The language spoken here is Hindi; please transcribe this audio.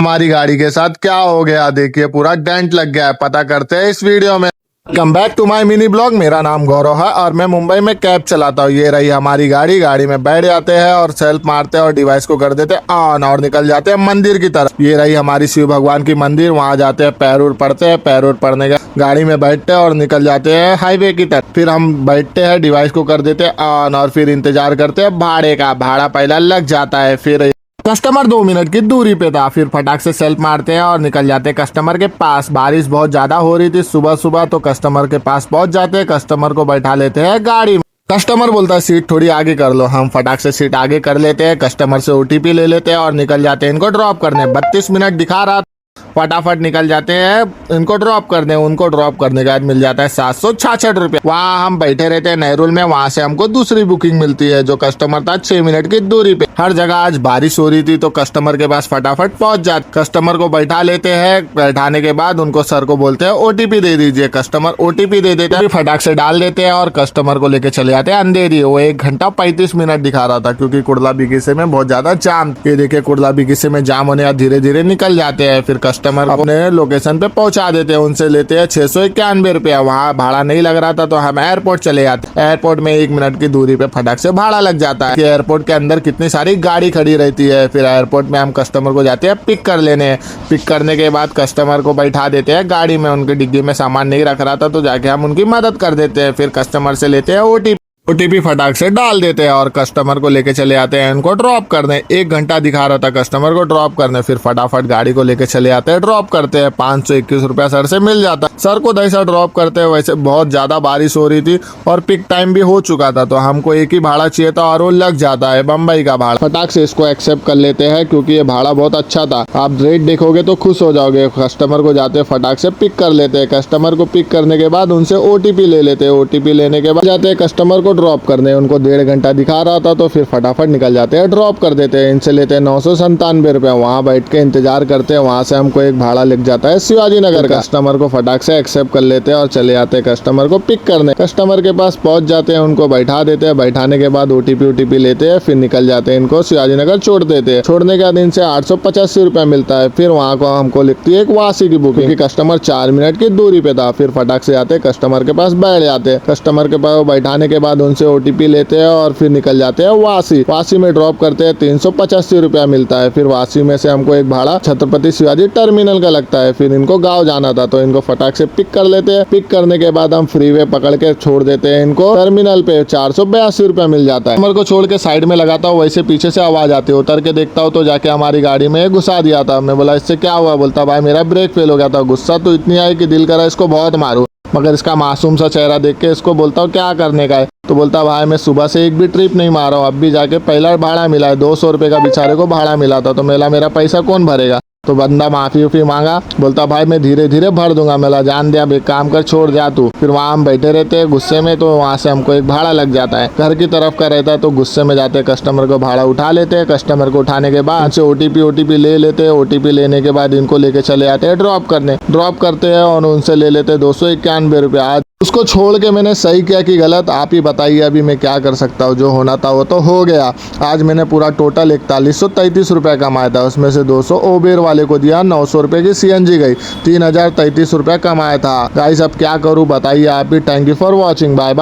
हमारी गाड़ी के साथ क्या हो गया, देखिए पूरा डेंट लग गया है। पता करते हैं इस वीडियो में। Come back to my mini blog. मेरा नाम गौरव है और मैं मुंबई में कैब चलाता हूँ। ये रही हमारी गाड़ी। गाड़ी में बैठ जाते हैं और सेल्फ मारते हैं और डिवाइस को कर देते हैं ऑन और निकल जाते हैं मंदिर की तरफ। ये रही हमारी शिव भगवान की मंदिर। वहाँ जाते हैं, पैर पड़ते हैं, पैर पड़ने के गाड़ी में बैठते हैं और निकल जाते हैं हाईवे की तरफ। फिर हम बैठते हैं, डिवाइस को कर देते हैं ऑन और फिर इंतजार करते हैं भाड़े का। भाड़ा पहला लग जाता है। फिर कस्टमर 2 मिनट की दूरी पे था। फिर फटाक से सेल्फ मारते हैं और निकल जाते हैं कस्टमर के पास। बारिश बहुत ज्यादा हो रही थी सुबह सुबह, तो कस्टमर के पास पहुंच जाते हैं। कस्टमर को बैठा लेते हैं गाड़ी में। कस्टमर बोलता है सीट थोड़ी आगे कर लो। हम फटाक से सीट आगे कर लेते हैं, कस्टमर से ओटीपी ले लेते हैं और निकल जाते हैं इनको ड्रॉप करने। 32 मिनट दिखा रहा, फटाफट निकल जाते हैं इनको ड्रॉप करने। उनको ड्रॉप करने के बाद मिल जाता है 766 रुपये। वहाँ हम बैठे रहते हैं नेहरूल में। वहाँ से हमको दूसरी बुकिंग मिलती है। जो कस्टमर था 6 मिनट की दूरी पे। हर जगह आज बारिश हो रही थी तो कस्टमर के पास फटाफट पहुंच जाते। कस्टमर को बैठा लेते हैं। बैठाने के बाद उनको सर को बोलते हैं ओटीपी दे दीजिए। कस्टमर ओटीपी दे देते हैं, फटाक से डाल देते हैं और कस्टमर को लेके चले जाते हैं अंधेरी। वो 1 घंटा 35 मिनट दिखा रहा था क्योंकि कुर्ला बिगिसे में बहुत ज्यादा जाम। ये देखिए कुर्ला बिगिसे में जाम होने धीरे धीरे निकल जाते हैं। फिर कस्टमर अपने लोकेशन पे पहुंचा देते हैं। उनसे लेते हैं 691 रुपया। वहाँ भाड़ा नहीं लग रहा था तो हम एयरपोर्ट चले जाते। एयरपोर्ट में 1 मिनट की दूरी पे फटाक से भाड़ा लग जाता है। एयरपोर्ट के अंदर कितनी सारी गाड़ी खड़ी रहती है। फिर एयरपोर्ट में हम कस्टमर को जाते हैं पिक कर लेने। पिक करने के बाद कस्टमर को बैठा देते हैं गाड़ी में। उनकी डिग्गी में सामान नहीं रख रहा था तो जाके हम उनकी मदद कर देते हैं। फिर कस्टमर से लेते हैं ओटीपी फटाक से डाल देते हैं और कस्टमर को लेके चले आते हैं इनको ड्रॉप करने। 1 घंटा दिखा रहा था कस्टमर को ड्रॉप करने। फिर फटाफट गाड़ी को लेके चले आते हैं, ड्रॉप करते हैं। 521 रुपया सर से मिल जाता। सर को जैसा ड्रॉप करते हैं वैसे बहुत ज्यादा बारिश हो रही थी और पिक टाइम भी हो चुका था तो हमको एक ही भाड़ा चाहिए था और वो लग जाता है बम्बई का भाड़ा। फटाक से इसको एक्सेप्ट कर लेते हैं क्योंकि ये भाड़ा बहुत अच्छा था। आप रेट देखोगे तो खुश हो जाओगे। कस्टमर को जाते फटाक से पिक कर लेते हैं। कस्टमर को पिक करने के बाद उनसे ओटीपी ले लेते हैं। ओटीपी लेने के बाद जाते हैं कस्टमर को ड्रॉप करने। उनको 1.5 घंटा दिखा रहा था तो फिर फटाफट निकल जाते हैं, ड्रॉप कर देते हैं। इनसे लेते हैं 997 रुपया। वहाँ बैठ के इंतजार करते हैं। वहाँ से हमको एक भाड़ा लग जाता है शिवाजी नगर का। कस्टमर को फटाक से एक्सेप्ट कर लेते हैं और चले जाते हैं कस्टमर को पिक करने। कस्टमर के पास पहुंच जाते हैं, उनको बैठा देते हैं। बैठाने के बाद ओटीपी लेते हैं। फिर निकल जाते हैं, इनको शिवाजी नगर छोड़ देते हैं। छोड़ने के बाद इनसे 885 रुपया मिलता है। फिर वहाँ को हमको लिखती है एक वासी की बुकिंग क्योंकि कस्टमर 4 मिनट की दूरी पे था। फिर फटाक से आते कस्टमर के पास बैठ जाते हैं। कस्टमर के पास बैठाने के बाद उनसे ओटीपी लेते हैं और फिर निकल जाते हैं वासी में ड्रॉप करते हैं। 385 रुपया मिलता है। फिर वासी में से हमको एक भाड़ा छत्रपति शिवाजी टर्मिनल का लगता है। फिर इनको गांव जाना था तो इनको फटाक से पिक कर लेते हैं। पिक करने के बाद हम फ्रीवे पकड़ के छोड़ देते हैं इनको टर्मिनल पे। 482 रुपया मिल जाता है। कस्टमर को छोड़ के साइड में लगाता हूँ, वैसे पीछे से आवाज आती है। उतर के देखता हूँ तो जाके हमारी गाड़ी में घुसा दिया था। मैं बोला इससे क्या हुआ? बोलता भाई मेरा ब्रेक फेल हो गया था। गुस्सा तो इतनी आई कि दिल करा इसको बहुत मारूं, मगर इसका मासूम सा चेहरा देख के इसको बोलता हूँ क्या करने का है? तो बोलता भाई मैं सुबह से एक भी ट्रिप नहीं मारा हूँ। अब भी जाके पहला भाड़ा मिला है, 200 रुपये का बेचारे को भाड़ा मिला था। तो मेरा पैसा कौन भरेगा? तो बंदा माफी मांगा। बोलता भाई मैं धीरे धीरे भर दूंगा। मेला जान दिया, एक काम कर छोड़ जा तू। फिर वहाँ हम बैठे रहते हैं गुस्से में। तो वहाँ से हमको एक भाड़ा लग जाता है। घर की तरफ का रहता है तो गुस्से में जाते कस्टमर को भाड़ा उठा लेते हैं। कस्टमर को उठाने के बाद से ओटीपी ले लेते हैं। ओटीपी लेने के बाद इनको लेके चले आते हैं ड्रॉप करने। ड्रॉप करते हैं और उनसे ले लेते हैं 291 रुपया। आज उसको छोड़ के मैंने सही किया कि गलत, आप ही बताइए अभी मैं क्या कर सकता हूँ। जो होना था वो तो हो गया। आज मैंने पूरा टोटल 4133 रुपया कमाया था। उसमें से 200 ओबेर वाले को दिया, 900 रुपये की सीएनजी गई, 3033 रुपया कमाया था। गाइस अब क्या करूँ बताइए आप भी। Thank you for watching, bye bye.